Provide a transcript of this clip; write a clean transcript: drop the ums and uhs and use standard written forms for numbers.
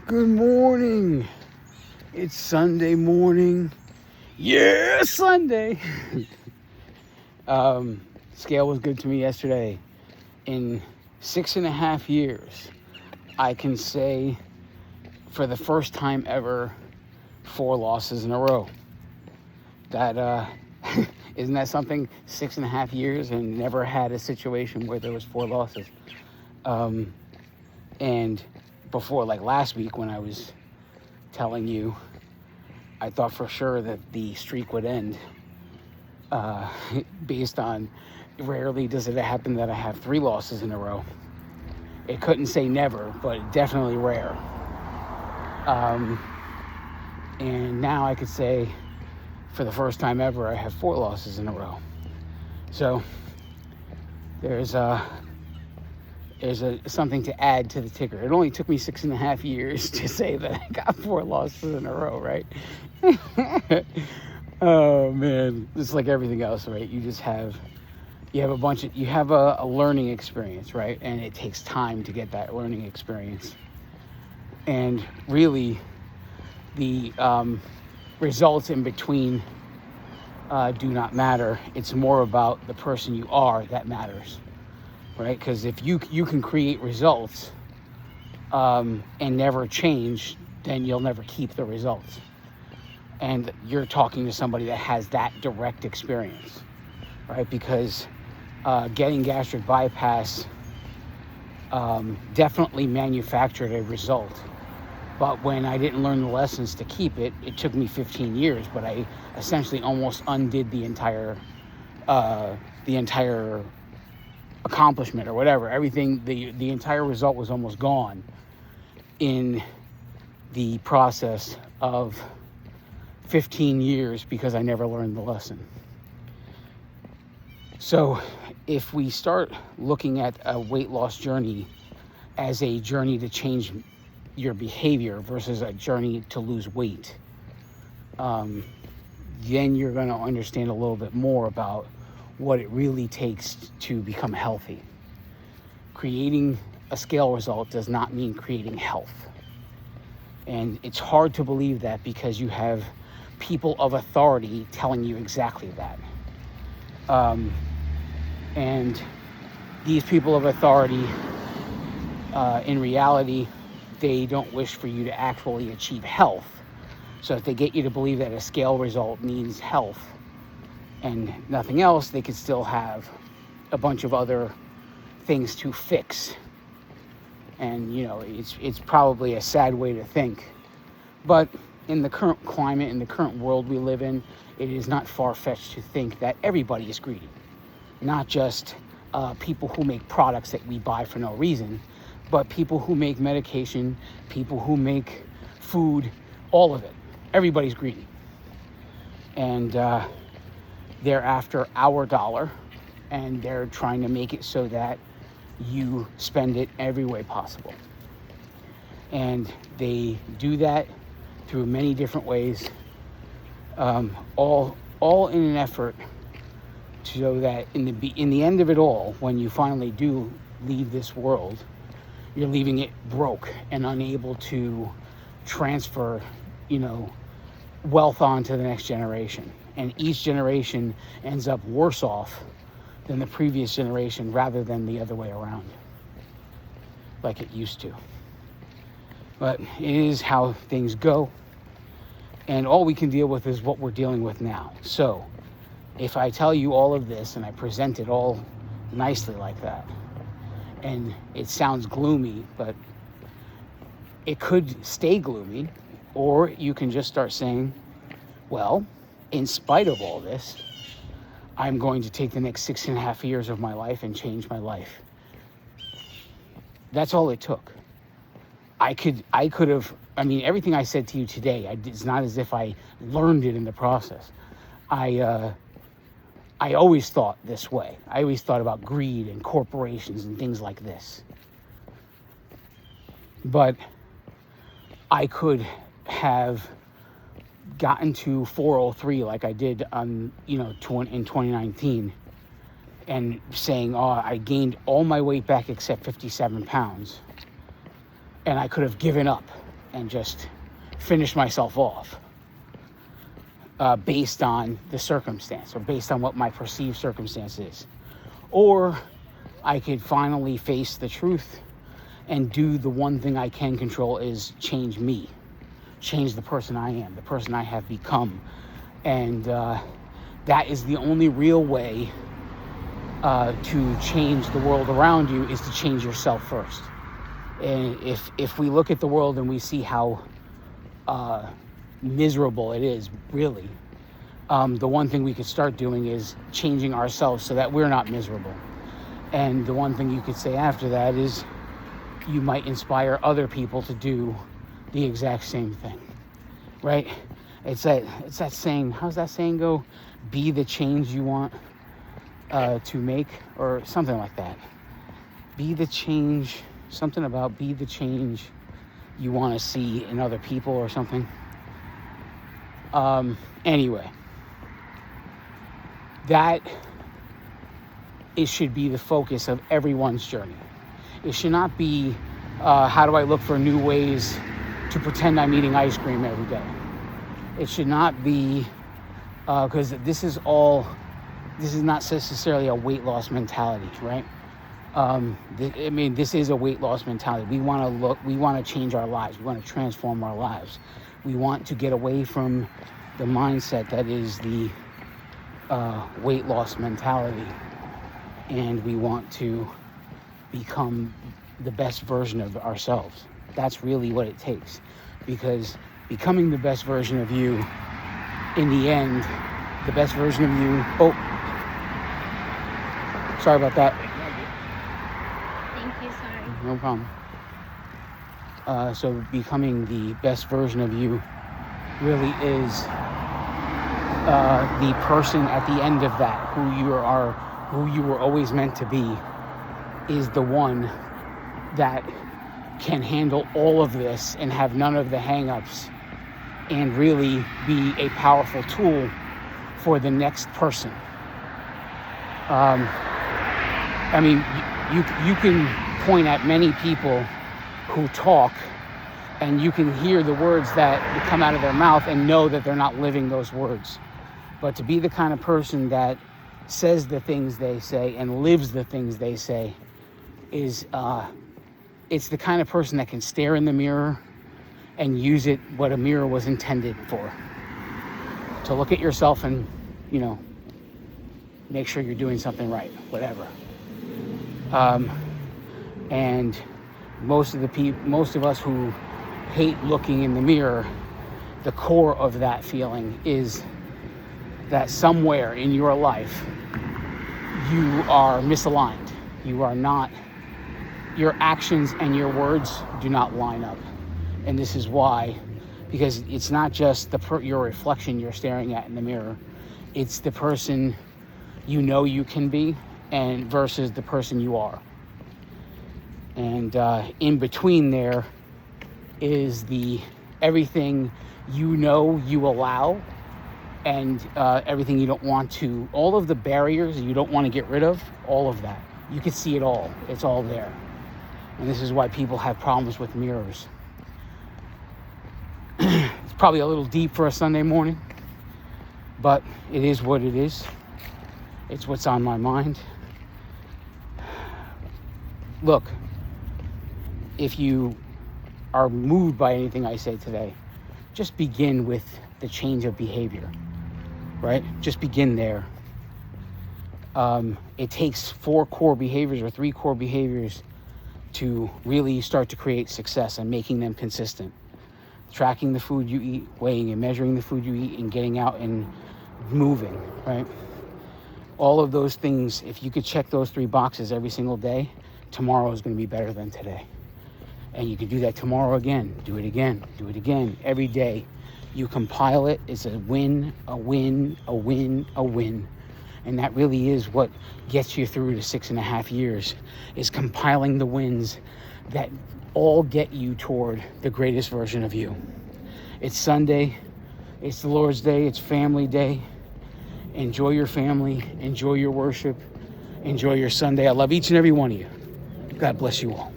Good morning. It's Sunday morning. Yeah, Sunday. Scale was good to me yesterday. In 6.5 years, I can say for the first time ever, 4 losses in a row. That isn't that something? 6.5 years and never had a situation where there was 4 losses. And before, like last week when I was telling you, I thought for sure that the streak would end based on rarely does it happen that I have 3 losses in a row. It couldn't say never, but definitely rare. And now I could say for the first time ever, I have 4 losses in a row. So there's something to add to the ticker. It only took me 6.5 years to say that I got 4 losses in a row, right? Oh man, it's like everything else, right? You have a learning experience, right? And it takes time to get that learning experience. And really, the results in between do not matter. It's more about the person you are that matters. Right? Because if you can create results and never change, then you'll never keep the results. And you're talking to somebody that has that direct experience, right? Because getting gastric bypass definitely manufactured a result. But when I didn't learn the lessons to keep it, it took me 15 years, but I essentially almost undid the entire accomplishment or whatever. Everything, the entire result was almost gone in the process of 15 years because I never learned the lesson. So if we start looking at a weight loss journey as a journey to change your behavior versus a journey to lose weight, then you're going to understand a little bit more about what it really takes to become healthy. Creating a scale result does not mean creating health. And it's hard to believe that because you have people of authority telling you exactly that. And these people of authority, in reality, they don't wish for you to actually achieve health. So if they get you to believe that a scale result means health, and nothing else, they could still have a bunch of other things to fix. And, it's probably a sad way to think. But in the current climate, in the current world we live in, it is not far-fetched to think that everybody is greedy. Not just people who make products that we buy for no reason, but people who make medication, people who make food, all of it. Everybody's greedy. And they're after our dollar, and they're trying to make it so that you spend it every way possible. And they do that through many different ways, all in an effort so that in the end of it all, when you finally do leave this world, you're leaving it broke and unable to transfer, wealth on to the next generation. And each generation ends up worse off than the previous generation rather than the other way around, like it used to. But it is how things go. And all we can deal with is what we're dealing with now. So if I tell you all of this and I present it all nicely like that, and it sounds gloomy, but it could stay gloomy, or you can just start saying, well, in spite of all this, I'm going to take the next 6.5 years of my life and change my life. That's all it took. I could have, everything I said to you today, it's not as if I learned it in the process. I always thought this way. I always thought about greed and corporations and things like this. But I could have gotten to 403 like I did on, in 2019, and saying, I gained all my weight back except 57 pounds. And I could have given up and just finish myself off based on the circumstance or based on what my perceived circumstance is. Or I could finally face the truth and do the one thing I can control, is change me, change the person I am, the person I have become. And that is the only real way to change the world around you, is to change yourself first. And if we look at the world and we see how miserable it is, really, the one thing we could start doing is changing ourselves so that we're not miserable. And the one thing you could say after that is you might inspire other people to do the exact same thing, right? It's that saying, how's that saying go? Be the change you want to make, or something like that. Be the change, something about be the change you want to see in other people or something. Anyway, that it should be the focus of everyone's journey. It should not be, how do I look for new ways to pretend I'm eating ice cream every day? It should not be, because this is not necessarily a weight loss mentality, right? This is a weight loss mentality. We want to change our lives. We want to transform our lives. We want to get away from the mindset that is the weight loss mentality. And we want to become the best version of ourselves. That's really what it takes. Because becoming the best version of you, in the end, the best version of you... Oh, sorry about that. Thank you, sorry. No problem. So becoming the best version of you really is the person at the end of that, who you were always meant to be, is the one that can handle all of this and have none of the hang-ups and really be a powerful tool for the next person. You can point at many people who talk, and you can hear the words that come out of their mouth and know that they're not living those words. But to be the kind of person that says the things they say and lives the things they say is, it's the kind of person that can stare in the mirror and use it what a mirror was intended for. To look at yourself and, make sure you're doing something right, whatever. And most of us who hate looking in the mirror, the core of that feeling is that somewhere in your life you are misaligned. You are not, your actions and your words do not line up. And this is why, because it's not just your reflection you're staring at in the mirror, it's the person you can be and versus the person you are. And in between there is everything you allow, and everything you don't want to, all of the barriers you don't want to get rid of, all of that. You can see it all. It's all there. And this is why people have problems with mirrors. It's probably a little deep for a Sunday morning, but it is what it is. It's what's on my mind. Look, if you are moved by anything I say today, just begin with the change of behavior, right? Just begin there. It takes 4 core behaviors or 3 core behaviors to really start to create success and making them consistent. Tracking the food you eat, weighing and measuring the food you eat, and getting out and moving, right? All of those things, if you could check those 3 boxes every single day, tomorrow is going to be better than today. And you can do that tomorrow again, do it again, every day. You compile it, it's a win, a win, a win, a win. And that really is what gets you through to 6.5 years, is compiling the wins that all get you toward the greatest version of you. It's Sunday, it's the Lord's Day, it's family day. Enjoy your family, enjoy your worship, enjoy your Sunday. I love each and every one of you. God bless you all.